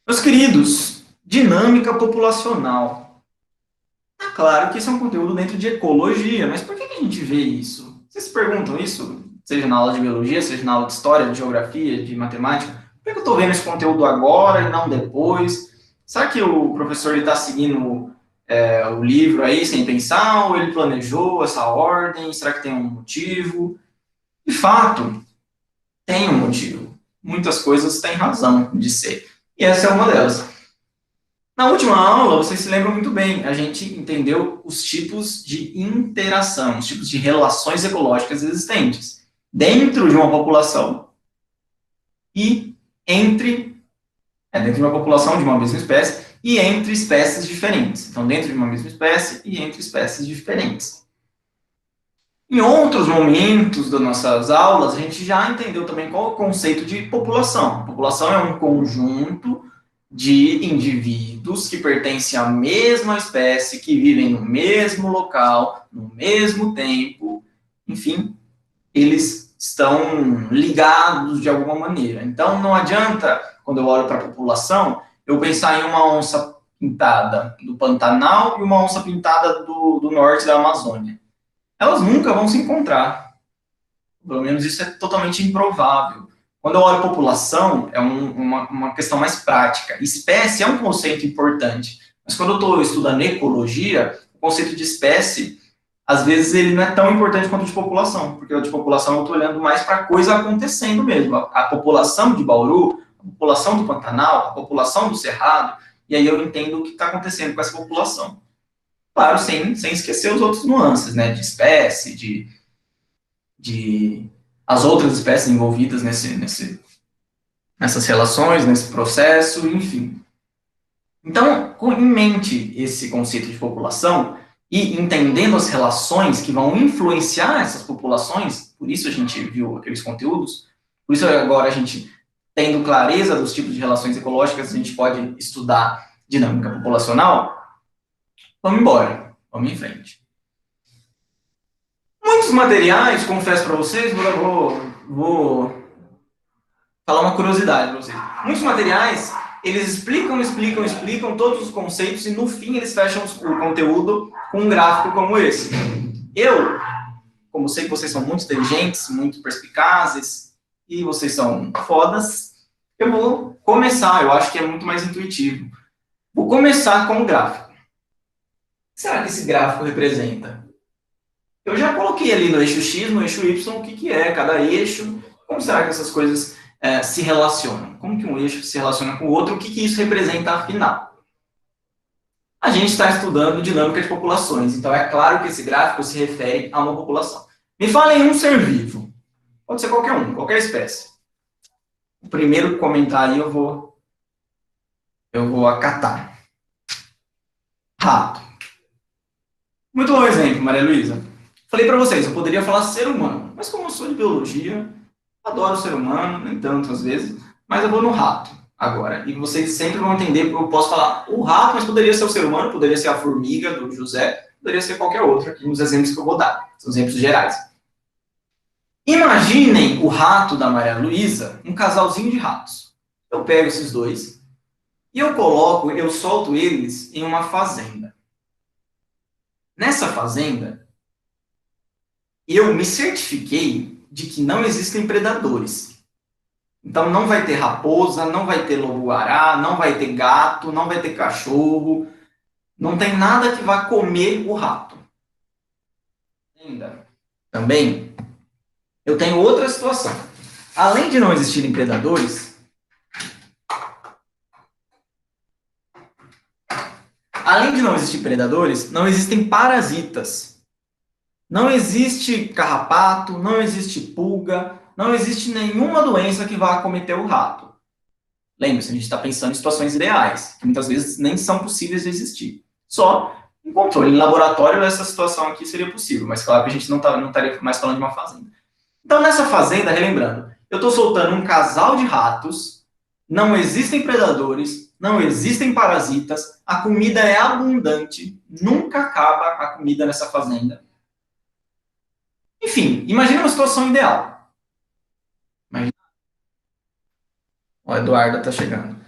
Meus queridos, dinâmica populacional. É claro que isso é um conteúdo dentro de ecologia, mas por que a gente vê isso? Vocês se perguntam isso? Seja na aula de biologia, seja na aula de história, de geografia, de matemática. Por que eu estou vendo esse conteúdo agora e não depois? Será que o professor está seguindo o livro aí sem pensar, ou ele planejou essa ordem? Será que tem um motivo? De fato, tem um motivo. Muitas coisas têm razão de ser. E essa é uma delas. Na última aula, vocês se lembram muito bem, a gente entendeu os tipos de interação, os tipos de relações ecológicas existentes dentro de uma população e dentro de uma população de uma mesma espécie e entre espécies diferentes. Então, dentro de uma mesma espécie e entre espécies diferentes. Em outros momentos das nossas aulas, a gente já entendeu também qual é o conceito de população. População é um conjunto de indivíduos que pertencem à mesma espécie, que vivem no mesmo local, no mesmo tempo, enfim, eles estão ligados de alguma maneira. Então, não adianta, quando eu olho para a população, eu pensar em uma onça pintada do Pantanal e uma onça pintada do norte da Amazônia. Elas nunca vão se encontrar. Pelo menos isso é totalmente improvável. Quando eu olho população, é uma questão mais prática. Espécie é um conceito importante, mas quando eu estou estudando ecologia, o conceito de espécie, às vezes, ele não é tão importante quanto o de população, porque o de população eu estou olhando mais para a coisa acontecendo mesmo. A população de Bauru, a população do Pantanal, a população do Cerrado, e aí eu entendo o que está acontecendo com essa população. Claro, sem esquecer os outros nuances, né, de espécie, de as outras espécies envolvidas nessas relações, nesse processo, enfim. Então, com em mente esse conceito de população e entendendo as relações que vão influenciar essas populações, por isso a gente viu aqueles conteúdos, por isso agora a gente, tendo clareza dos tipos de relações ecológicas, a gente pode estudar dinâmica populacional, vamos embora, vamos em frente. Muitos materiais, confesso para vocês, vou falar uma curiosidade para vocês. Muitos materiais, eles explicam todos os conceitos e no fim eles fecham o conteúdo com um gráfico como esse. Eu, como sei que vocês são muito inteligentes, muito perspicazes e vocês são fodas, eu vou começar, eu acho que é muito mais intuitivo. Vou começar com o gráfico. O que será que esse gráfico representa? Eu já coloquei ali no eixo X, no eixo Y, o que é cada eixo, como será que essas coisas se relacionam? Como que um eixo se relaciona com o outro? O que isso representa afinal? A gente está estudando dinâmica de populações, então é claro que esse gráfico se refere a uma população. Me falem um ser vivo. Pode ser qualquer um, qualquer espécie. O primeiro comentário eu vou acatar. Rato. Muito bom exemplo, Maria Luísa. Falei para vocês, eu poderia falar ser humano, mas como eu sou de biologia, adoro o ser humano, nem tanto às vezes, mas eu vou no rato agora. E vocês sempre vão entender que eu posso falar o rato, mas poderia ser o ser humano, poderia ser a formiga do José, poderia ser qualquer outro aqui nos exemplos que eu vou dar. São exemplos gerais. Imaginem o rato da Maria Luísa, um casalzinho de ratos. Eu pego esses dois e eu solto eles em uma fazenda. Nessa fazenda, eu me certifiquei de que não existem predadores. Então não vai ter raposa, não vai ter lobo-guará, não vai ter gato, não vai ter cachorro, não tem nada que vá comer o rato. Ainda. Também, eu tenho outra situação. Além de não existirem predadores, não existem parasitas. Não existe carrapato, não existe pulga, não existe nenhuma doença que vá acometer o rato. Lembre-se, a gente está pensando em situações ideais, que muitas vezes nem são possíveis de existir. Só em controle em laboratório essa situação aqui seria possível, mas claro que a gente não estaria mais falando de uma fazenda. Então, nessa fazenda, relembrando, eu estou soltando um casal de ratos, não existem predadores, não existem parasitas, a comida é abundante, nunca acaba a comida nessa fazenda. Enfim, imagine uma situação ideal. Imagina. O Eduardo está chegando.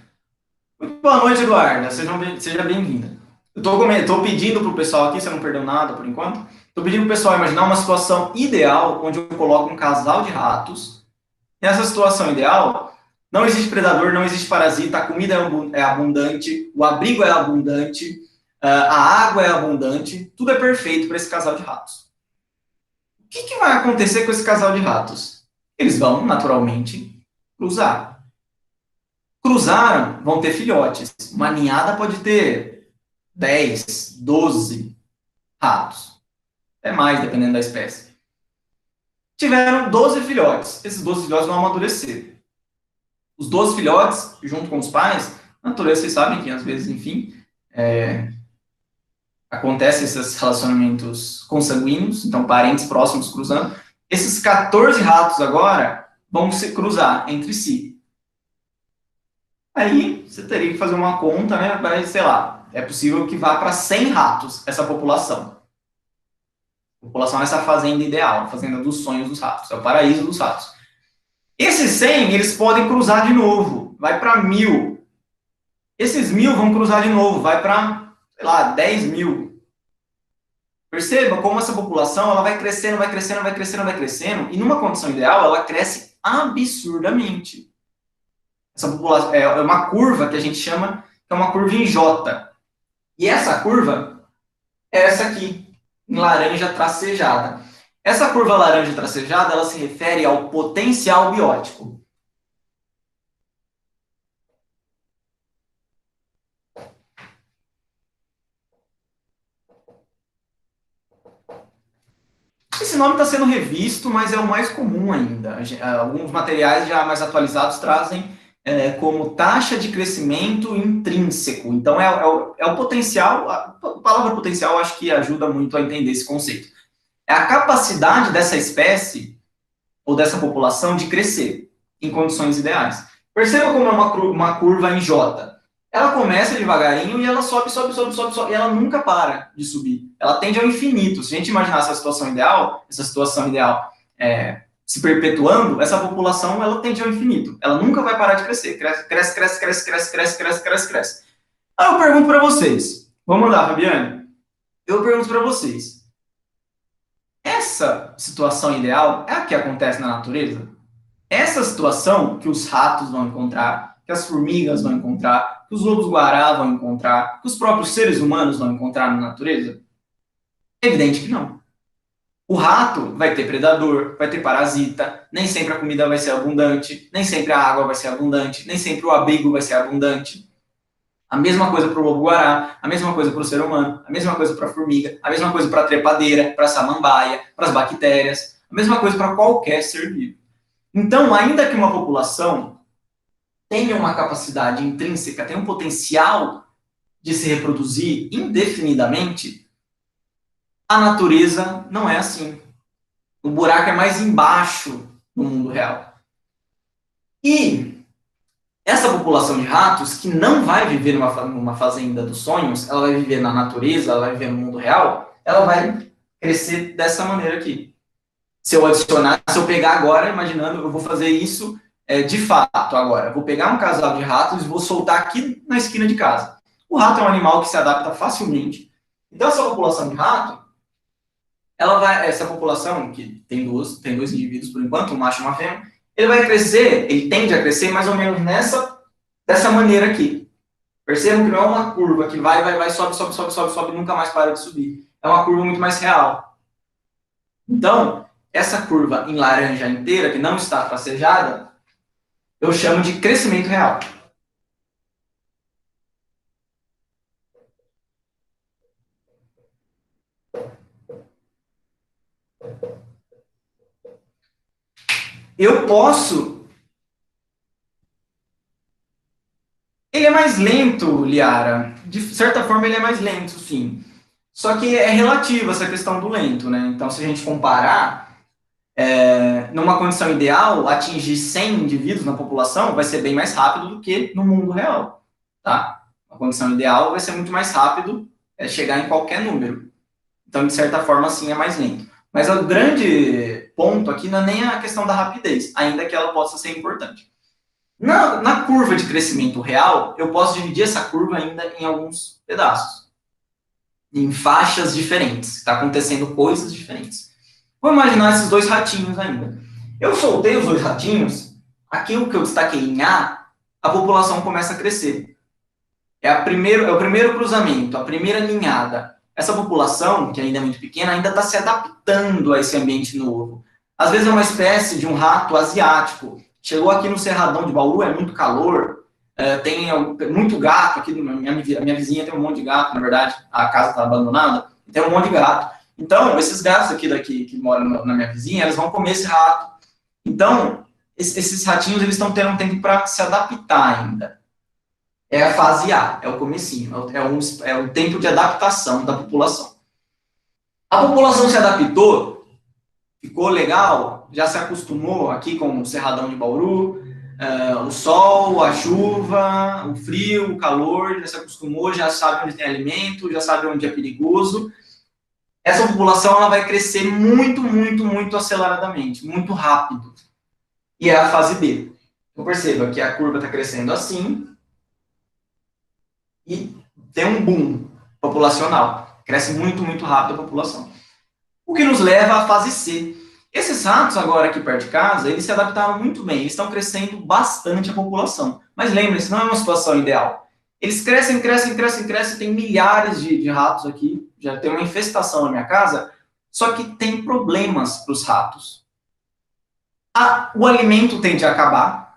Boa noite, Eduarda. Seja bem-vinda. Tô pedindo para o pessoal aqui, você não perdeu nada por enquanto, estou pedindo para o pessoal imaginar uma situação ideal onde eu coloco um casal de ratos. Nessa situação ideal, não existe predador, não existe parasita, a comida é abundante, o abrigo é abundante, a água é abundante, tudo é perfeito para esse casal de ratos. O que vai acontecer com esse casal de ratos? Eles vão, naturalmente, cruzar. Cruzaram, vão ter filhotes. Uma ninhada pode ter 10, 12 ratos. É mais, dependendo da espécie. Tiveram 12 filhotes. Esses 12 filhotes vão amadurecer. Os 12 filhotes, junto com os pais, na natureza, vocês sabem que às vezes, enfim, acontecem esses relacionamentos consanguíneos, então parentes próximos cruzando. Esses 14 ratos agora vão se cruzar entre si. Aí você teria que fazer uma conta, né? Mas, sei lá, é possível que vá para 100 ratos essa população. A população é essa fazenda ideal, a fazenda dos sonhos dos ratos, é o paraíso dos ratos. Esses 100, eles podem cruzar de novo, vai para 1000. Esses 1000 vão cruzar de novo, vai para, sei lá, 10.000. Perceba como essa população ela vai crescendo, vai crescendo, vai crescendo, vai crescendo, e numa condição ideal ela cresce absurdamente. Essa população é uma curva que a gente chama, que é uma curva em J. E essa curva é essa aqui, em laranja tracejada. Essa curva laranja tracejada, ela se refere ao potencial biótico. Esse nome está sendo revisto, mas é o mais comum ainda. Alguns materiais já mais atualizados trazem como taxa de crescimento intrínseco. Então, é o potencial, a palavra potencial acho que ajuda muito a entender esse conceito. É a capacidade dessa espécie ou dessa população de crescer em condições ideais. Perceba como é uma curva em J. Ela começa devagarinho e ela sobe, sobe, sobe, sobe, sobe, e ela nunca para de subir. Ela tende ao infinito. Se a gente imaginar essa situação ideal se perpetuando, essa população ela tende ao infinito. Ela nunca vai parar de crescer. Cresce, cresce, cresce, cresce, cresce, cresce, cresce, cresce, cresce. Aí eu pergunto para vocês. Vamos lá, Fabiane. Eu pergunto para vocês. Essa situação ideal é a que acontece na natureza? Essa situação que os ratos vão encontrar, que as formigas vão encontrar, que os lobos-guará vão encontrar, que os próprios seres humanos vão encontrar na natureza? É evidente que não. O rato vai ter predador, vai ter parasita, nem sempre a comida vai ser abundante, nem sempre a água vai ser abundante, nem sempre o abrigo vai ser abundante. A mesma coisa para o lobo-guará, a mesma coisa para o ser humano, a mesma coisa para a formiga, a mesma coisa para a trepadeira, para a samambaia, para as bactérias, a mesma coisa para qualquer ser vivo. Então, ainda que uma população tenha uma capacidade intrínseca, tenha um potencial de se reproduzir indefinidamente, a natureza não é assim. O buraco é mais embaixo no mundo real. E essa população de ratos, que não vai viver numa fazenda dos sonhos, ela vai viver na natureza, ela vai viver no mundo real, ela vai crescer dessa maneira aqui. Se eu pegar agora, imaginando, eu vou fazer isso de fato agora. Vou pegar um casal de ratos e vou soltar aqui na esquina de casa. O rato é um animal que se adapta facilmente. Então, essa população de rato, essa população, que tem dois indivíduos por enquanto, um macho e uma fêmea, ele tende a crescer mais ou menos dessa maneira aqui. Percebam que não é uma curva que vai, sobe, sobe, sobe, sobe, sobe e nunca mais para de subir. É uma curva muito mais real. Então, essa curva em laranja inteira, que não está tracejada, eu chamo de crescimento real. Eu posso... Ele é mais lento, Liara. De certa forma, ele é mais lento, sim. Só que é relativo essa questão do lento, né? Então, se a gente comparar, numa condição ideal, atingir 100 indivíduos na população vai ser bem mais rápido do que no mundo real, tá? A condição ideal vai ser muito mais rápido chegar em qualquer número. Então, de certa forma, sim, é mais lento. Mas o grande ponto aqui não é nem a questão da rapidez, ainda que ela possa ser importante. Na curva de crescimento real, eu posso dividir essa curva ainda em alguns pedaços, em faixas diferentes. Está acontecendo coisas diferentes. Vou imaginar esses dois ratinhos ainda. Eu soltei os dois ratinhos, aqui o que eu destaquei em a população começa a crescer. É o primeiro cruzamento, a primeira ninhada. Essa população, que ainda é muito pequena, ainda está se adaptando a esse ambiente novo. Às vezes é uma espécie de um rato asiático. Chegou aqui no Cerradão de Bauru, é muito calor, tem muito gato aqui. A minha vizinha tem um monte de gato, na verdade, a casa está abandonada, tem um monte de gato. Então, esses gatos aqui que moram na minha vizinha, eles vão comer esse rato. Então, esses ratinhos, eles estão tendo um tempo para se adaptar ainda. É a fase A, é o comecinho, é o tempo de adaptação da população. A população se adaptou, ficou legal, já se acostumou aqui com o Cerradão de Bauru, o sol, a chuva, o frio, o calor, já se acostumou, já sabe onde tem alimento, já sabe onde é perigoso. Essa população ela vai crescer muito, muito, muito aceleradamente, muito rápido. E é a fase B. Então perceba que a curva está crescendo assim, e tem um boom populacional. Cresce muito, muito rápido a população. O que nos leva à fase C. Esses ratos agora aqui perto de casa, eles se adaptaram muito bem, eles estão crescendo bastante a população. Mas lembre-se, não é uma situação ideal. Eles crescem, crescem, crescem, crescem, tem milhares de ratos aqui, já tem uma infestação na minha casa, só que tem problemas para os ratos. O alimento tende a acabar,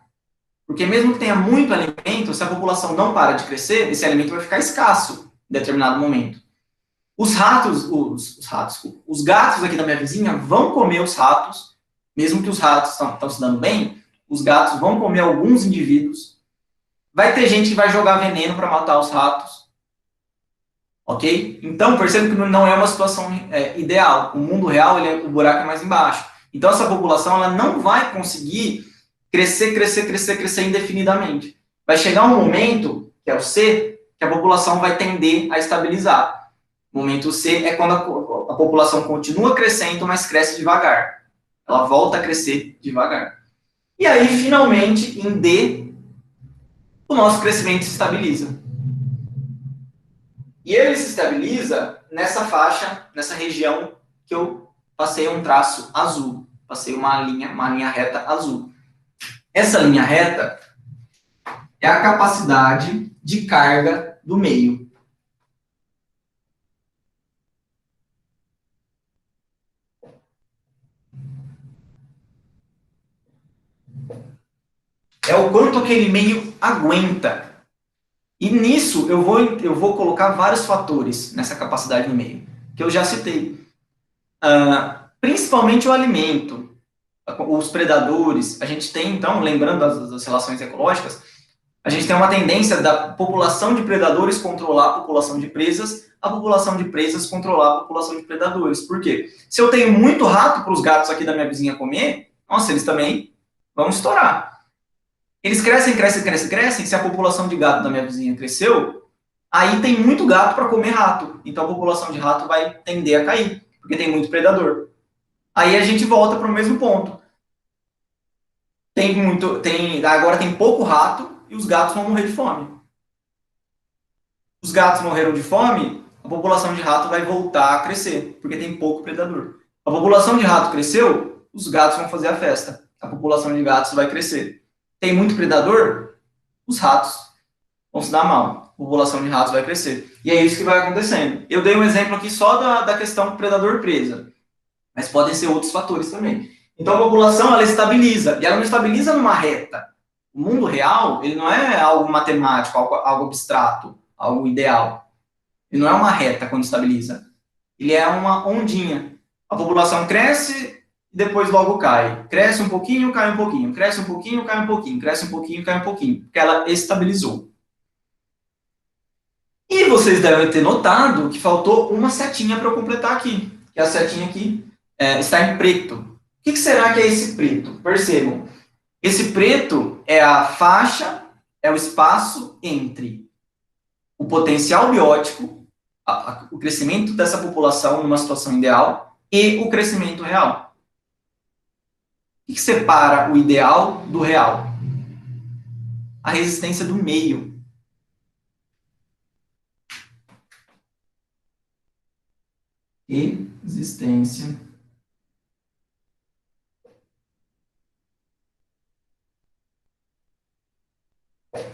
porque mesmo que tenha muito alimento, se a população não para de crescer, esse alimento vai ficar escasso em determinado momento. Os gatos aqui da minha vizinha vão comer os ratos, mesmo que os ratos estão se dando bem, os gatos vão comer alguns indivíduos. Vai ter gente que vai jogar veneno para matar os ratos. Ok? Então, perceba que não é uma situação ideal. O mundo real, o buraco é mais embaixo. Então, essa população ela não vai conseguir crescer, crescer, crescer, crescer indefinidamente. Vai chegar um momento, que é o C, que a população vai tender a estabilizar. O momento C é quando a população continua crescendo, mas cresce devagar. Ela volta a crescer devagar. E aí, finalmente, em D, o nosso crescimento se estabiliza. E ele se estabiliza nessa faixa, nessa região que eu passei um traço azul. Passei uma linha reta azul. Essa linha reta é a capacidade de carga do meio. É o quanto aquele meio aguenta. E nisso eu vou colocar vários fatores nessa capacidade do meio, que eu já citei. Principalmente o alimento, os predadores. A gente tem, então, lembrando das relações ecológicas, a gente tem uma tendência da população de predadores controlar a população de presas, a população de presas controlar a população de predadores. Por quê? Se eu tenho muito rato para os gatos aqui da minha vizinha comer, nossa, eles também vão estourar. Eles crescem, crescem, crescem, crescem. Se a população de gato da minha vizinha cresceu, aí tem muito gato para comer rato. Então a população de rato vai tender a cair, porque tem muito predador. Aí a gente volta para o mesmo ponto. Agora tem pouco rato e os gatos vão morrer de fome. Os gatos morreram de fome, a população de rato vai voltar a crescer, porque tem pouco predador. A população de rato cresceu, os gatos vão fazer a festa. A população de gatos vai crescer. Tem muito predador, os ratos vão se dar mal. A população de ratos vai crescer. E é isso que vai acontecendo. Eu dei um exemplo aqui só da questão predador-presa, mas podem ser outros fatores também. Então a população ela estabiliza, e ela não estabiliza numa reta. O mundo real ele não é algo matemático, algo abstrato, algo ideal. Ele não é uma reta quando estabiliza. Ele é uma ondinha. A população cresce e depois logo cai. Cresce um pouquinho, cai um pouquinho. Cresce um pouquinho, cai um pouquinho. Cresce um pouquinho, cai um pouquinho. Porque ela estabilizou. E vocês devem ter notado que faltou uma setinha para eu completar aqui. Que a setinha aqui está em preto. O que será que é esse preto? Percebam. Esse preto é a faixa, é o espaço entre o potencial biótico, o crescimento dessa população numa situação ideal, e o crescimento real. O que separa o ideal do real? a resistência do meio. Resistência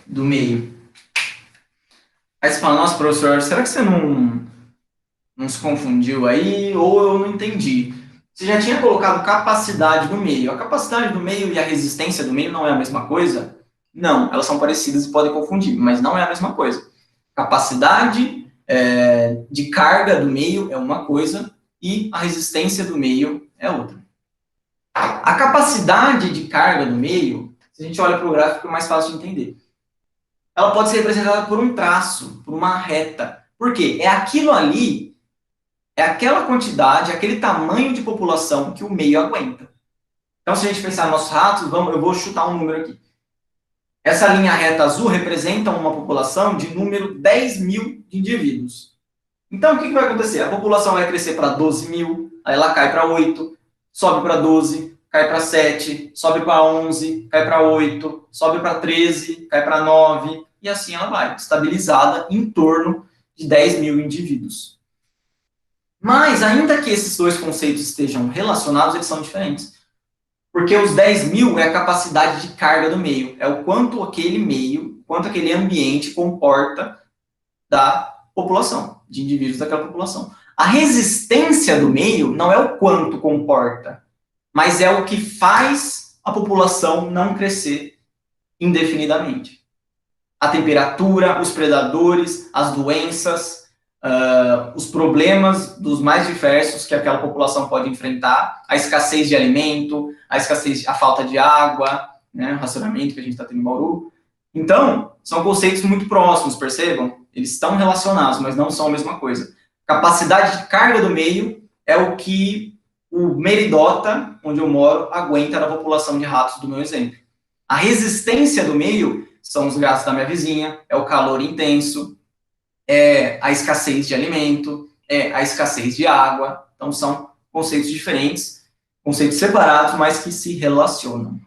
do meio. Aí você fala, nossa, professor, será que você não se confundiu aí? Ou eu não entendi? Você já tinha colocado capacidade do meio. A capacidade do meio e a resistência do meio não é a mesma coisa? Não, elas são parecidas e podem confundir, mas não é a mesma coisa. Capacidade de carga do meio é uma coisa e a resistência do meio é outra. A capacidade de carga do meio, se a gente olha para o gráfico, é mais fácil de entender. Ela pode ser representada por um traço, por uma reta. Por quê? É aquilo ali, é aquela quantidade, aquele tamanho de população que o meio aguenta. Então, se a gente pensar nos nossos ratos, eu vou chutar um número aqui. Essa linha reta azul representa uma população de número 10 mil de indivíduos. Então, o que vai acontecer? A população vai crescer para 12 mil, aí ela cai para 8, sobe para 12, cai para 7, sobe para 11, cai para 8, sobe para 13, cai para 9, e assim ela vai, estabilizada em torno de 10 mil indivíduos. Mas, ainda que esses dois conceitos estejam relacionados, eles são diferentes. Porque os 10 mil é a capacidade de carga do meio, é o quanto aquele meio, quanto aquele ambiente comporta da população, de indivíduos daquela população. A resistência do meio não é o quanto comporta, mas é o que faz a população não crescer indefinidamente. A temperatura, os predadores, as doenças, os problemas dos mais diversos que aquela população pode enfrentar, a escassez de alimento, a falta de água, né, o racionamento que a gente está tendo em Bauru. Então, são conceitos muito próximos, percebam? Eles estão relacionados, mas não são a mesma coisa. Capacidade de carga do meio é o que o Meridota, onde eu moro, aguenta na população de ratos do meu exemplo. A resistência do meio são os gatos da minha vizinha, é o calor intenso, é a escassez de alimento, é a escassez de água. Então, são conceitos diferentes, conceitos separados, mas que se relacionam.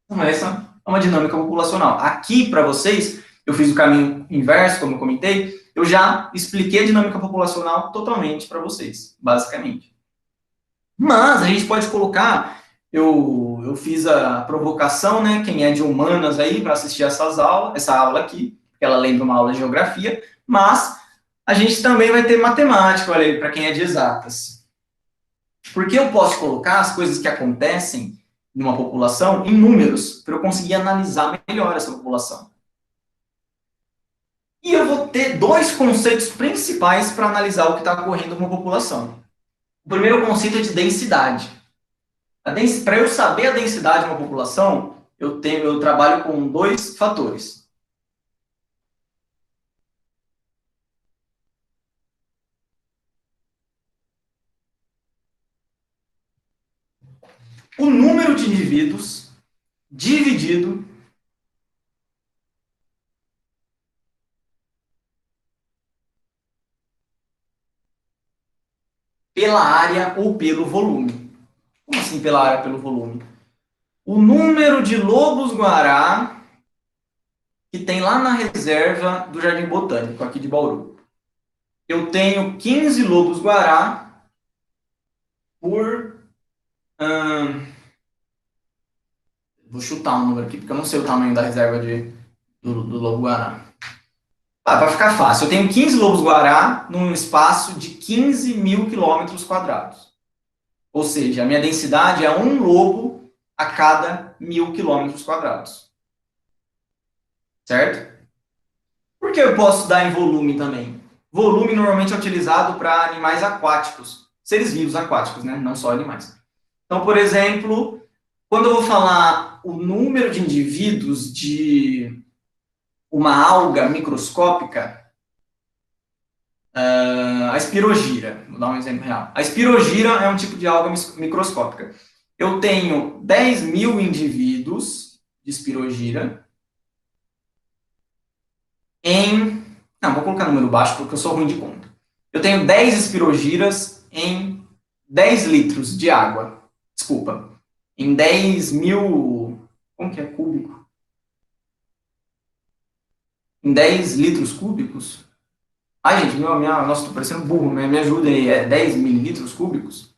Então, essa é uma dinâmica populacional. Aqui, para vocês, eu fiz o caminho inverso, como eu comentei, eu já expliquei a dinâmica populacional totalmente para vocês, basicamente. Mas a gente pode colocar, eu fiz a provocação, né, quem é de humanas aí, para assistir essa aula aqui, porque ela lembra uma aula de geografia, mas a gente também vai ter matemática, olha aí, para quem é de exatas. Porque eu posso colocar as coisas que acontecem numa população em números, para eu conseguir analisar melhor essa população. E eu vou ter dois conceitos principais para analisar o que está ocorrendo numa população. O primeiro conceito é de densidade. Para eu saber a densidade de uma população, eu trabalho com dois fatores. O número de indivíduos dividido pela área ou pelo volume. Como assim pela área, pelo volume? O número de lobos-guará que tem lá na reserva do Jardim Botânico, aqui de Bauru. Eu tenho 15 lobos-guará por... vou chutar um número aqui, porque eu não sei o tamanho da reserva do lobo-guará. Vai ficar fácil. Eu tenho 15 lobos-guará num espaço de 15 mil quilômetros quadrados. Ou seja, a minha densidade é um lobo a cada 1.000 quilômetros quadrados. Certo? Por que eu posso dar em volume também? Volume normalmente é utilizado para animais aquáticos, seres vivos aquáticos, né? Não só animais. Então, por exemplo, quando eu vou falar o número de indivíduos de uma alga microscópica, a espirogira, vou dar um exemplo real. A espirogira é um tipo de alga microscópica. Eu tenho 10 mil indivíduos de espirogira em... Não, vou colocar número baixo porque eu sou ruim de conta. Eu tenho 10 espirogiras em 10 litros de água. Desculpa. Em 10 mil... Como que é cúbico? em 10 litros cúbicos? Ai, gente, nossa, tô parecendo burro, me ajuda aí, é 10 mililitros cúbicos?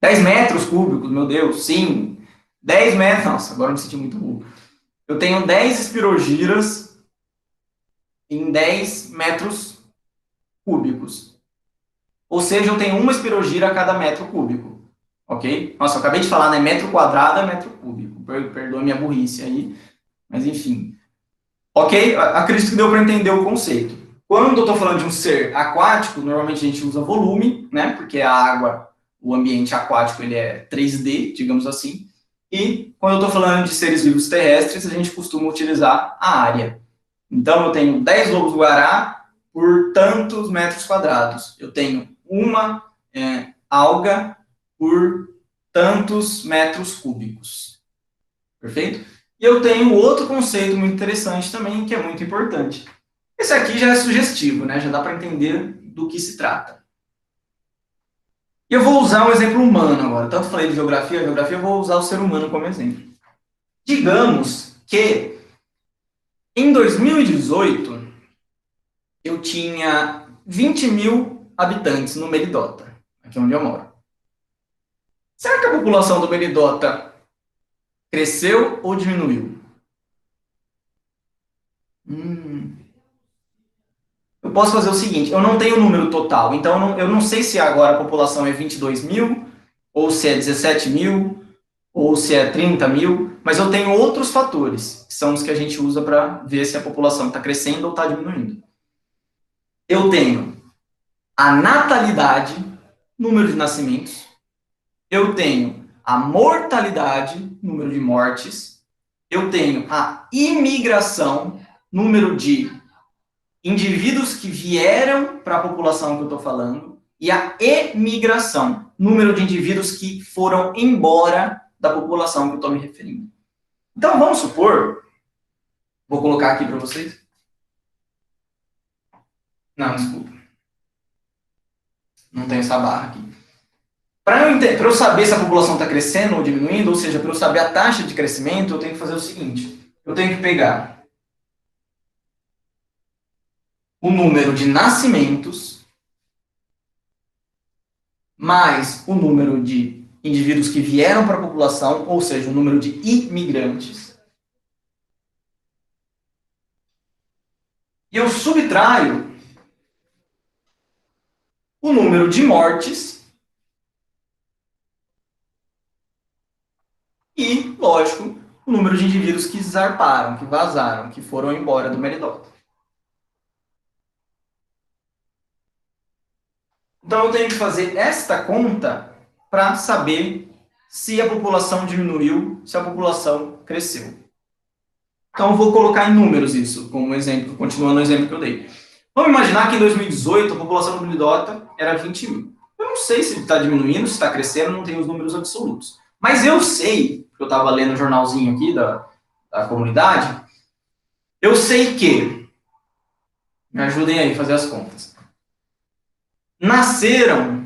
10 metros cúbicos, meu Deus, sim. 10 metros, nossa, agora eu me senti muito burro. Eu tenho 10 espirogiras em 10 metros cúbicos. Ou seja, eu tenho uma espirogira a cada metro cúbico. Ok? Nossa, eu acabei de falar, né? Metro quadrado é metro cúbico. Perdoa minha burrice aí. Mas enfim. Ok? Acredito que deu para entender o conceito. Quando eu estou falando de um ser aquático, normalmente a gente usa volume, né? Porque a água, o ambiente aquático, ele é 3D, digamos assim. E quando eu estou falando de seres vivos terrestres, a gente costuma utilizar a área. Então, eu tenho 10 lobos-guará por tantos metros quadrados. Eu tenho uma alga por tantos metros cúbicos. Perfeito? E eu tenho outro conceito muito interessante também, que é muito importante. Esse aqui já é sugestivo, né? Já dá para entender do que se trata. E eu vou usar um exemplo humano agora. Tanto falei de geografia, eu vou usar o ser humano como exemplo. Digamos que em 2018 eu tinha 20 mil habitantes no Meridota, aqui onde eu moro. Será que a população do Meridota cresceu ou diminuiu? Eu posso fazer o seguinte, eu não tenho o número total, então eu não sei se agora a população é 22 mil, ou se é 17 mil, ou se é 30 mil, mas eu tenho outros fatores, que são os que a gente usa para ver se a população está crescendo ou está diminuindo. Eu tenho a natalidade, número de nascimentos, eu tenho a mortalidade, número de mortes, eu tenho a imigração, número de indivíduos que vieram para a população que eu estou falando, e a emigração, número de indivíduos que foram embora da população que eu estou me referindo. Então, vamos supor, vou colocar aqui para vocês. Não, desculpa. Não tem essa barra aqui. Para eu saber se a população está crescendo ou diminuindo, ou seja, para eu saber a taxa de crescimento, eu tenho que fazer o seguinte: eu tenho que pegar o número de nascimentos mais o número de indivíduos que vieram para a população, ou seja, o número de imigrantes. E eu subtraio o número de mortes e, lógico, o número de indivíduos que zarparam, que vazaram, que foram embora do Meridota. Então eu tenho que fazer esta conta para saber se a população diminuiu, se a população cresceu. Então eu vou colocar em números isso, como exemplo, continuando o exemplo que eu dei. Vamos imaginar que em 2018 a população do Meridota era 20 mil. Eu não sei se está diminuindo, se está crescendo, não tenho os números absolutos. Mas eu sei, porque eu estava lendo o jornalzinho aqui da comunidade, eu sei que, me ajudem aí a fazer as contas, nasceram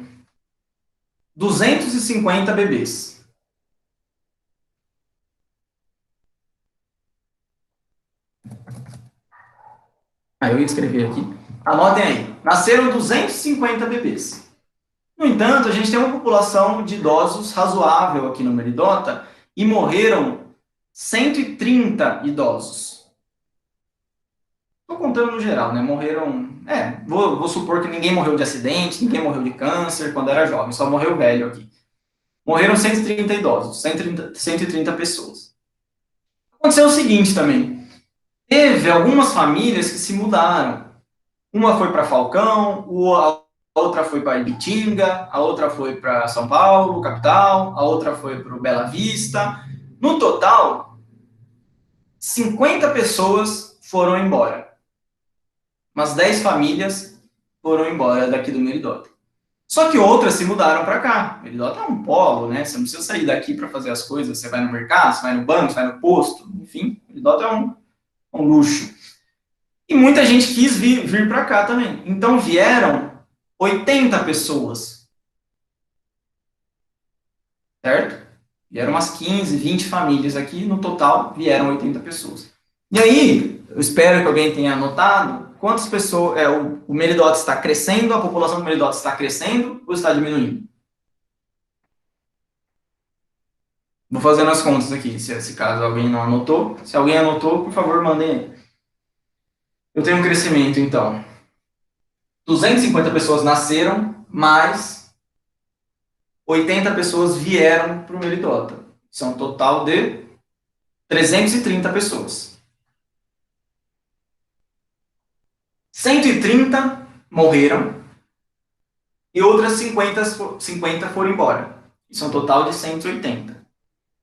250 bebês. Eu ia escrever aqui. Anotem aí. Nasceram 250 bebês. No entanto, a gente tem uma população de idosos razoável aqui no Meridota e morreram 130 idosos. Estou contando no geral, né? Morreram. Vou supor que ninguém morreu de acidente, ninguém morreu de câncer quando era jovem, só morreu velho aqui. Morreram 130 idosos, 130 pessoas. Aconteceu o seguinte também. Teve algumas famílias que se mudaram. Uma foi para Falcão, a outra foi para Ibitinga, a outra foi para São Paulo, capital, a outra foi para o Bela Vista. No total, 50 pessoas foram embora. Umas 10 famílias foram embora daqui do Meridota. Só que outras se mudaram para cá. Meridota é um polo, né? Você não precisa sair daqui para fazer as coisas. Você vai no mercado, você vai no banco, você vai no posto, enfim. Meridota é um luxo. E muita gente quis vir para cá também. Então vieram 80 pessoas. Certo? Vieram umas 15, 20 famílias aqui, no total vieram 80 pessoas. E aí, eu espero que alguém tenha anotado quantas pessoas, o Meridotes está crescendo, a população do Meridotes está crescendo ou está diminuindo? Vou fazendo as contas aqui, se caso alguém não anotou. Se alguém anotou, por favor, mandem aí. Eu tenho um crescimento, então. 250 pessoas nasceram, mais 80 pessoas vieram para o Meridota. Isso é um total de 330 pessoas. 130 morreram e outras 50 foram embora. Isso é um total de 180.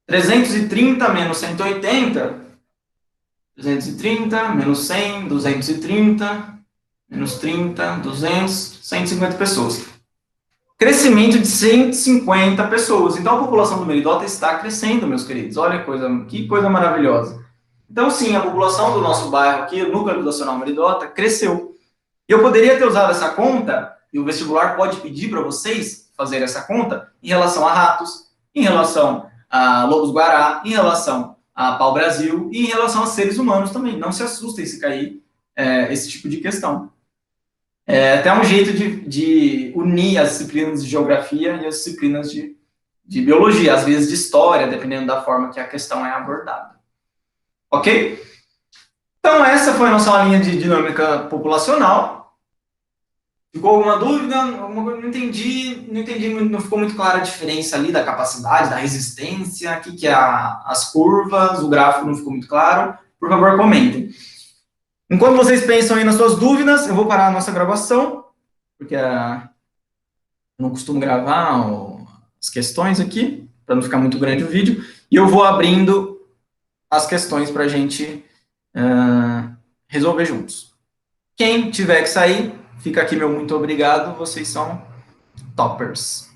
330 menos 180, 330 menos 100, 230, menos 30, 200, 150 pessoas. Crescimento de 150 pessoas. Então, a população do Meridota está crescendo, meus queridos. Olha que coisa maravilhosa. Então, sim, a população do nosso bairro aqui, o Núcleo Habitacional Meridota, cresceu. E eu poderia ter usado essa conta, e o vestibular pode pedir para vocês fazer essa conta, em relação a ratos, em relação a lobos-guará, em relação a pau-brasil e em relação a seres humanos também. Não se assustem se cair esse tipo de questão. É até um jeito de unir as disciplinas de geografia e as disciplinas de biologia, às vezes de história, dependendo da forma que a questão é abordada. Ok? Então, essa foi a nossa aulinha de dinâmica populacional. Ficou alguma dúvida? Alguma coisa? Não entendi, não ficou muito clara a diferença ali da capacidade, da resistência, o que é as curvas, o gráfico não ficou muito claro. Por favor, comentem. Enquanto vocês pensam aí nas suas dúvidas, eu vou parar a nossa gravação, porque eu não costumo gravar as questões aqui, para não ficar muito grande o vídeo, e eu vou abrindo as questões para a gente resolver juntos. Quem tiver que sair, fica aqui meu muito obrigado, vocês são toppers.